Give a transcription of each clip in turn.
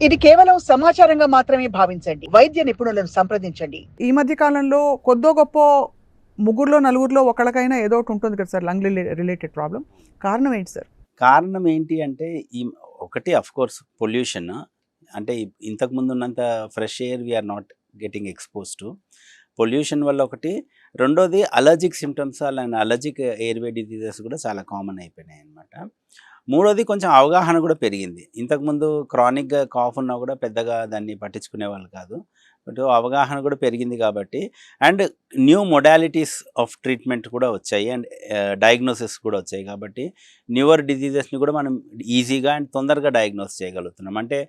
ఇది కేవలం సమాచారంగా మాత్రమే భావించండి. వైద్య నిపుణులను సంప్రదించండి. ఈ మధ్య కాలంలో కొద్దో గొప్ప ముగ్గురులో నలుగురిలో ఒకళ్ళకైనా ఏదో ఒకటి ఉంటుంది కదా సార్, లంగ్ రిలేటెడ్ ప్రాబ్లం. కారణం ఏంటి సార్? కారణం ఏంటి అంటే ఈ ఒకటి కోర్స్ పొల్యూషన్. అంటే ఇంతకుముందు ఉన్నంత fresh air we're not getting expose to pollution వల్ల ఒకటి. రెండోది allergic symptoms and allergic airway diseases కూడా చాలా కామన్ అయిపోయినాయి అనమాట. మూడోది కొంచెం అవగాహన కూడా పెరిగింది. ఇంతకుముందు క్రానిక్గా కాఫ్ ఉన్నా కూడా పెద్దగా దాన్ని పట్టించుకునే వాళ్ళు కాదు. బట్ అవగాహన కూడా పెరిగింది కాబట్టి and new modalities of treatment కూడా వచ్చాయి అండ్ డయాగ్నోసిస్ కూడా వచ్చాయి కాబట్టి న్యూవర్ డిజీజెస్ని కూడా మనం ఈజీగా అండ్ తొందరగా డయాగ్నోస్ చేయగలుగుతున్నాం. అంటే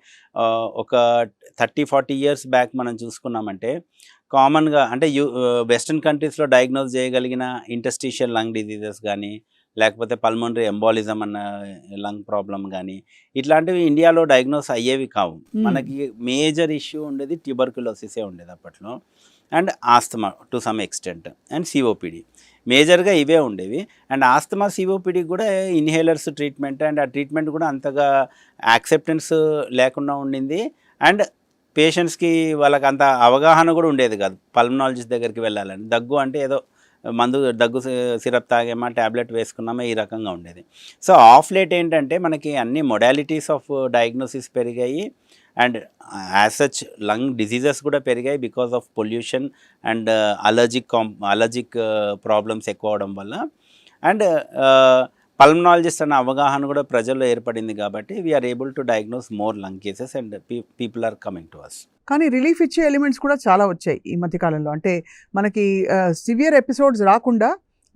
ఒక 30-40 ఇయర్స్ బ్యాక్ మనం చూసుకున్నామంటే కామన్గా అంటే వెస్ట్రన్ కంట్రీస్లో డయాగ్నోస్ చేయగలిగిన ఇంటర్స్టిషియల్ లంగ్ డిజీజెస్ కానీ లేకపోతే పల్మోనరీ ఎంబాలిజం అన్న లంగ్ ప్రాబ్లం కానీ ఇట్లాంటివి ఇండియాలో డయాగ్నోస్ అయ్యేవి కావు. మనకి మేజర్ ఇష్యూ ఉండేది ట్యూబర్క్యులోసిసే ఉండేది అప్పట్లో and asthma to some extent and COPD. మేజర్గా ఇవే ఉండేవి. అండ్ ఆస్తమా సిఓపిడి కూడా ఇన్హేలర్స్ ట్రీట్మెంట్ అండ్ ఆ ట్రీట్మెంట్ కూడా అంతగా యాక్సెప్టెన్స్ లేకుండా ఉండింది అండ్ పేషెంట్స్కి వాళ్ళకి అంత అవగాహన కూడా ఉండేది కాదు పల్మనాలజిస్ట్ దగ్గరికి వెళ్ళాలని. దగ్గు అంటే ఏదో మందు దగ్గు సిరప్ తాగేమా ట్యాబ్లెట్ వేసుకున్నామా ఈ రకంగా ఉండేది. సో ఆఫ్ లేట్ ఏంటంటే మనకి అన్ని మొడాలిటీస్ ఆఫ్ డయాగ్నోసిస్ పెరిగాయి and as such lung diseases కూడా పెరిగాయి because of pollution and allergic problems ఎక్కువ అవడం వల్ల అండ్ పల్మనాలజిస్ట్ అన్న అవగాహన కూడా ప్రజల్లో ఏర్పడింది కాబట్టి we're able to diagnose more lung cases and people are coming to us. కానీ రిలీఫ్ ఇచ్చే ఎలిమెంట్స్ కూడా చాలా వచ్చాయి ఈ మధ్యకాలంలో. అంటే మనకి సివియర్ ఎపిసోడ్స్ రాకుండా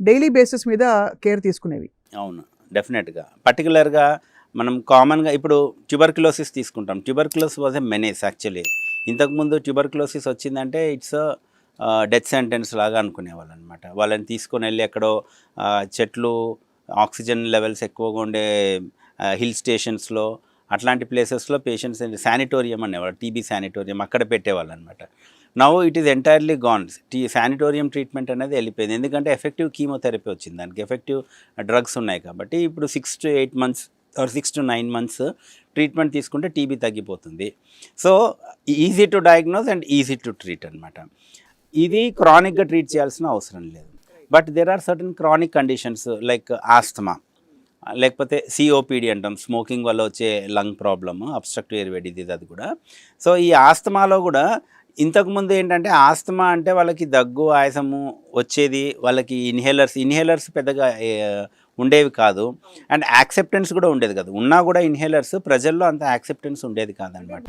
డైలీ బేసిస్ మీద కేర్ తీసుకునేవి. అవును, డెఫినెట్గా. పర్టికులర్గా మనం కామన్గా ఇప్పుడు ట్యూబర్క్యులోసిస్ తీసుకుంటాం. Tuberculosis was a menace actually. ఇంతకుముందు ట్యూబర్క్యులోసిస్ వచ్చిందంటే ఇట్స్ డెత్ సెంటెన్స్ లాగా అనుకునేవాళ్ళు అనమాట. వాళ్ళని తీసుకొని వెళ్ళి ఎక్కడో చెట్లు ఆక్సిజన్ లెవెల్స్ ఎక్కువగా ఉండే హిల్ స్టేషన్స్లో అట్లాంటి ప్లేసెస్లో పేషెంట్స్ శానిటోరియం అనేవాళ్ళు, టీబీ శానిటోరియం అక్కడ పెట్టేవాళ్ళు అనమాట. Now it is entirely gone. Sanatorium treatment అనేది వెళ్ళిపోయింది. ఎందుకంటే ఎఫెక్టివ్ కీమోథెరపీ వచ్చింది, దానికి ఎఫెక్టివ్ డ్రగ్స్ ఉన్నాయి కాబట్టి ఇప్పుడు 6 to 8 months or 6 to 9 months treatment తీసుకుంటే టీబీ తగ్గిపోతుంది. So easy to diagnose and easy to treat అనమాట. ఇది క్రానిక్గా ట్రీట్ చేయాల్సిన అవసరం లేదు. But there are certain chronic conditions like asthma లేకపోతే సిఓపిడి అంటాం, స్మోకింగ్ వల్ల వచ్చే lung problem, obstructive airway disease అది కూడా. సో ఈ ఆస్తమాలో కూడా ఇంతకుముందు ఏంటంటే ఆస్తమా అంటే వాళ్ళకి దగ్గు ఆయాసము వచ్చేది, వాళ్ళకి ఇన్హేలర్స్ పెద్దగా ఉండేవి కాదు అండ్ యాక్సెప్టెన్స్ కూడా ఉండేది కాదు. ఉన్నా కూడా ఇన్హేలర్స్ ప్రజల్లో అంత యాక్సెప్టెన్స్ ఉండేది కాదనమాట.